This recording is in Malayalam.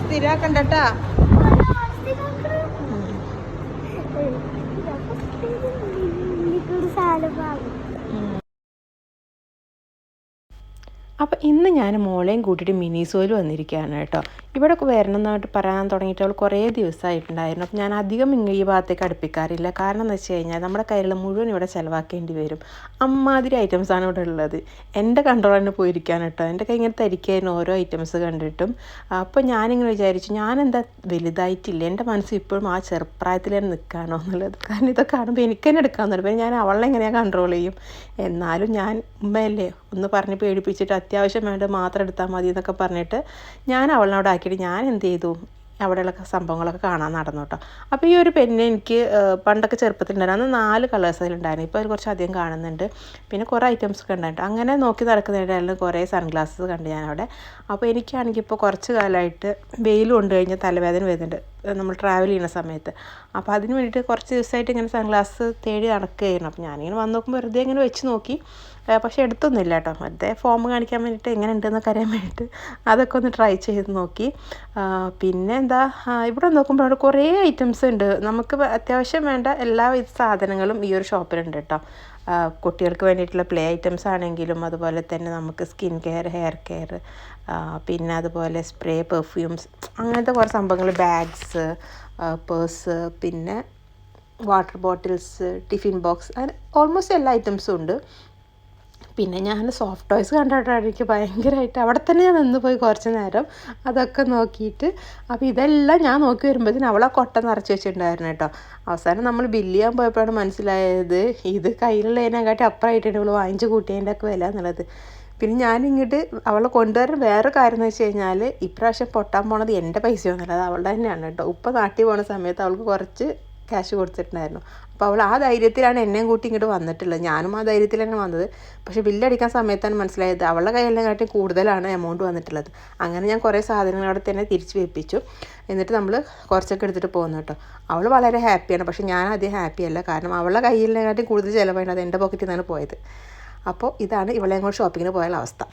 സ്ഥിരാക്കണ്ടട്ടാ. അപ്പോൾ ഇന്ന് ഞാൻ മോളെയും കൂട്ടിയിട്ട് മിനിസോയിൽ വന്നിരിക്കുകയാണ് കേട്ടോ. ഇവിടെ വരണം എന്നായിട്ട് പറയാൻ തുടങ്ങിയിട്ട് അവൾ കുറേ ദിവസമായിട്ടുണ്ടായിരുന്നു. അപ്പോൾ ഞാൻ അധികം ഈ ഭാഗത്തേക്ക് അടുപ്പിക്കാറില്ല. കാരണം എന്ന് വെച്ച് കഴിഞ്ഞാൽ നമ്മുടെ കയ്യിലുള്ള മുഴുവൻ ഇവിടെ ചിലവാക്കേണ്ടി വരും. അമ്മാതിരി ഐറ്റംസാണ് ഇവിടെ ഉള്ളത്. എൻ്റെ കൺട്രോൾ തന്നെ പോയിരിക്കാൻ കേട്ടോ. എൻ്റെ കൈ ഇങ്ങനെ തരിക്കായിരുന്നു ഓരോ ഐറ്റംസ് കണ്ടിട്ടും. അപ്പോൾ ഞാനിങ്ങനെ വിചാരിച്ചു, ഞാനെന്താ വലുതായിട്ടില്ല, എൻ്റെ മനസ്സ് ഇപ്പോഴും ആ ചെറുപ്രായത്തിൽ തന്നെ നിൽക്കാനോ എന്നുള്ളത്. കാരണം ഇതൊക്കെ കാണുമ്പോൾ എനിക്ക് തന്നെ എടുക്കാമെന്നുണ്ട്. പിന്നെ ഞാൻ അവളെ എങ്ങനെയാണ് കൺട്രോൾ ചെയ്യും. എന്നാലും ഞാൻ ഉമ്മയല്ലേ ഒന്ന് പറഞ്ഞ് പേടിപ്പിച്ചിട്ട് അത്യാവശ്യം വേണ്ടത് മാത്രം എടുത്താൽ മതി എന്നൊക്കെ പറഞ്ഞിട്ട് ഞാൻ അവളിനോട് ആക്കിയിട്ട് ഞാൻ എന്ത് ചെയ്തു, അവിടെയുള്ള സംഭവങ്ങളൊക്കെ കാണാൻ നടന്നു കേട്ടോ. അപ്പോൾ ഈ ഒരു പെന്ന് എനിക്ക് പണ്ടൊക്കെ ചെറുപ്പത്തിലുണ്ടായിരുന്നു. അന്ന് 4 കളേഴ്സ് അതിലുണ്ടായിരുന്നു. ഇപ്പോൾ അതിൽ കുറച്ചധികം കാണുന്നുണ്ട്. പിന്നെ കുറേ ഐറ്റംസ് ഒക്കെ ഉണ്ടായിട്ട് അങ്ങനെ നോക്കി നടക്കുന്നതിനിടയിൽ കുറേ സൺഗ്ലാസ്സസ് കണ്ട് ഞാൻ അവിടെ. അപ്പോൾ എനിക്കാണെങ്കിൽ ഇപ്പോൾ കുറച്ച് കാലമായിട്ട് വെയിൽ കൊണ്ട് കഴിഞ്ഞാൽ തലവേദന വരുന്നുണ്ട് നമ്മൾ ട്രാവൽ ചെയ്യുന്ന സമയത്ത്. അപ്പോൾ അതിന് വേണ്ടിയിട്ട് കുറച്ച് ദിവസമായിട്ട് ഇങ്ങനെ സൺഗ്ലാസ് തേടി നടക്കുകയായിരുന്നു. അപ്പോൾ ഞാനിങ്ങനെ വന്ന് നോക്കുമ്പോൾ വെറുതെ ഇങ്ങനെ വെച്ച് നോക്കി. പക്ഷേ എടുത്തൊന്നുമില്ല കേട്ടോ. വെറുതെ ഫോം കാണിക്കാൻ വേണ്ടിയിട്ട് എങ്ങനെ ഉണ്ടെന്നൊക്കെ അറിയാൻ വേണ്ടിയിട്ട് അതൊക്കെ ഒന്ന് ട്രൈ ചെയ്ത് നോക്കി. പിന്നെ എന്താ, ഇവിടെ നോക്കുമ്പോൾ അവിടെ കുറേ ഐറ്റംസ് ഉണ്ട്. നമുക്ക് അത്യാവശ്യം വേണ്ട എല്ലാവിധ സാധനങ്ങളും ഈ ഒരു ഷോപ്പിലുണ്ട് കേട്ടോ. കുട്ടികൾക്ക് വേണ്ടിയിട്ടുള്ള പ്ലേ ഐറ്റംസ് ആണെങ്കിലും അതുപോലെ തന്നെ നമുക്ക് സ്കിൻ കെയർ, ഹെയർ കെയർ, പിന്നെ അതുപോലെ സ്പ്രേ, പെർഫ്യൂംസ്, അങ്ങനത്തെ കുറേ സംഭവങ്ങൾ, ബാഗ്സ്, പേഴ്സ്, പിന്നെ വാട്ടർ ബോട്ടിൽസ്, ടിഫിൻ ബോക്സ്, അങ്ങനെ ഓൾമോസ്റ്റ് എല്ലാ ഐറ്റംസും ഉണ്ട്. പിന്നെ ഞാൻ സോഫ്റ്റ് ടോയ്സ് കണ്ടിട്ടാണ് എനിക്ക് ഭയങ്കരമായിട്ട് അവിടെ തന്നെ ഞാൻ നിന്ന് പോയി കുറച്ച് നേരം അതൊക്കെ നോക്കിയിട്ട്. അപ്പോൾ ഇതെല്ലാം ഞാൻ നോക്കി വരുമ്പോഴത്തേന് അവളെ കൊട്ട നിറച്ച് വെച്ചിട്ടുണ്ടായിരുന്നു കേട്ടോ. അവസാനം നമ്മൾ ബില്ല് ചെയ്യാൻ പോയപ്പോഴാണ് മനസ്സിലായത് ഇത് കയ്യിലുള്ളതിനെക്കാട്ടി അപ്പുറമായിട്ടാണ് ഇവൾ വാങ്ങിച്ച് കൂട്ടിയതിൻ്റെ ഒക്കെ വില എന്നുള്ളത്. പിന്നെ ഞാനിങ്ങോട്ട് അവളെ കൊണ്ടുവരാൻ വേറെ കാര്യം എന്ന് വെച്ച് കഴിഞ്ഞാൽ ഇപ്രാവശ്യം പൊട്ടാൻ പോണത് എൻ്റെ പൈസയൊന്നുമല്ല, അത് അവളുടെ തന്നെയാണ് കേട്ടോ. ഉപ്പ നാട്ടിൽ പോകുന്ന സമയത്ത് അവൾക്ക് കുറച്ച് ക്യാഷ് കൊടുത്തിട്ടുണ്ടായിരുന്നു. അപ്പോൾ അവൾ ആ ധൈര്യത്തിലാണ് എന്നെയും കൂട്ടി ഇങ്ങോട്ട് വന്നിട്ടുള്ളത്. ഞാനും ആ ധൈര്യത്തിൽ തന്നെ വന്നത്. പക്ഷേ ബില്ലടിക്കാൻ സമയത്താണ് മനസ്സിലായത് അവളുടെ കയ്യിലെക്കാട്ടി കൂടുതലാണ് എമൗണ്ട് വന്നിട്ടുള്ളത്. അങ്ങനെ ഞാൻ കുറേ സാധനങ്ങൾ അവിടെ തന്നെ തിരിച്ച് വെപ്പിച്ചു. എന്നിട്ട് നമ്മൾ കുറച്ചൊക്കെ എടുത്തിട്ട് പോകുന്നു കേട്ടോ. അവൾ വളരെ ഹാപ്പിയാണ്. പക്ഷേ ഞാൻ അധികം ഹാപ്പിയല്ല. കാരണം അവളുടെ കയ്യിലെക്കാട്ടി കൂടുതൽ ചിലവാണ് അത് എൻ്റെ പോക്കറ്റിൽ നിന്നാണ് പോയത്. അപ്പോൾ ഇതാണ് ഇവളെയും കൂടെ ഷോപ്പിങ്ങിന് പോയാലുള്ള അവസ്ഥ.